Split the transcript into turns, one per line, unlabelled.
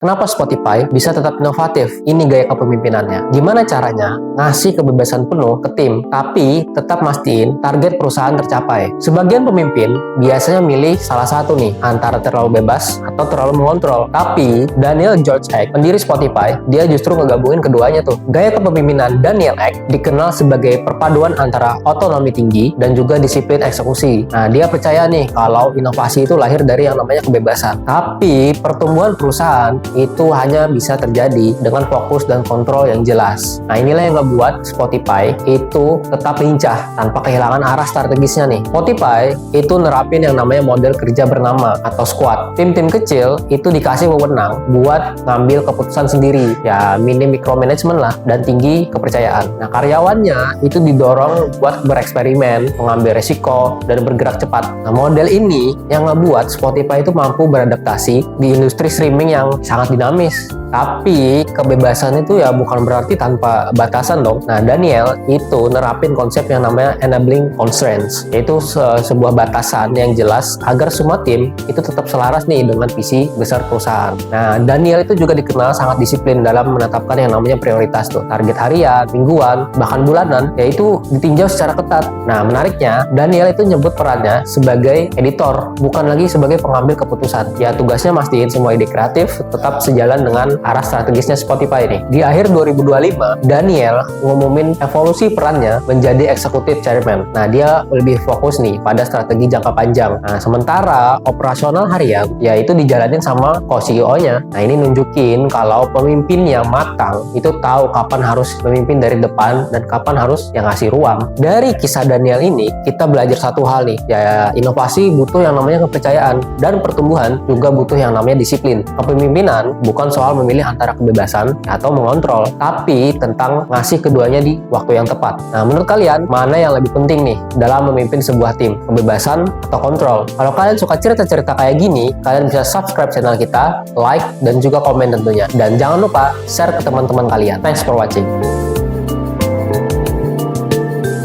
Kenapa Spotify bisa tetap inovatif? Ini gaya kepemimpinannya. Gimana caranya ngasih kebebasan penuh ke tim, tapi tetap mastiin target perusahaan tercapai? Sebagian pemimpin biasanya milih salah satu nih, antara terlalu bebas atau terlalu mengontrol. Tapi Daniel George Ek, pendiri Spotify, dia justru ngegabungin keduanya tuh. Gaya kepemimpinan Daniel Ek dikenal sebagai perpaduan antara otonomi tinggi dan juga disiplin eksekusi. Nah, dia percaya nih kalau inovasi itu lahir dari yang namanya kebebasan. Tapi pertumbuhan perusahaan itu hanya bisa terjadi dengan fokus dan kontrol yang jelas. Nah, inilah yang ngebuat Spotify itu tetap lincah tanpa kehilangan arah strategisnya nih. Spotify itu nerapin yang namanya model kerja bernama atau squad. Tim-tim kecil itu dikasih wewenang buat ngambil keputusan sendiri, ya minim micromanagement lah, dan tinggi kepercayaan. Nah, karyawannya itu didorong buat bereksperimen, mengambil resiko, dan bergerak cepat. Nah, model ini yang ngebuat Spotify itu mampu beradaptasi di industri streaming yang sangat dinamis. Tapi kebebasan itu ya bukan berarti tanpa batasan dong. Nah, Daniel itu nerapin konsep yang namanya enabling constraints, yaitu sebuah batasan yang jelas agar semua tim itu tetap selaras nih dengan visi besar perusahaan. Nah, Daniel itu juga dikenal sangat disiplin dalam menetapkan yang namanya prioritas tuh. Target harian, mingguan, bahkan bulanan, yaitu ditinjau secara ketat. Nah, menariknya, Daniel itu nyebut perannya sebagai editor, bukan lagi sebagai pengambil keputusan. Ya, tugasnya mastiin semua ide kreatif tetap sejalan dengan arah strategisnya Spotify nih. Di akhir 2025, Daniel ngumumin evolusi perannya menjadi executive chairman. Nah, dia lebih fokus nih pada strategi jangka panjang. Nah, sementara operasional harian ya itu dijalanin sama co-CEO-nya. Nah, ini nunjukin kalau pemimpin yang matang itu tahu kapan harus memimpin dari depan dan kapan harus yang ngasih ruang. Dari kisah Daniel ini, kita belajar satu hal nih, ya inovasi butuh yang namanya kepercayaan, dan pertumbuhan juga butuh yang namanya disiplin. Kepemimpinan bukan soal memilih antara kebebasan atau mengontrol, tapi tentang ngasih keduanya di waktu yang tepat. Nah, menurut kalian, mana yang lebih penting nih dalam memimpin sebuah tim? Kebebasan atau kontrol? Kalau kalian suka cerita-cerita kayak gini, kalian bisa subscribe channel kita, like, dan juga komen tentunya. Dan jangan lupa share ke teman-teman kalian. Thanks for watching.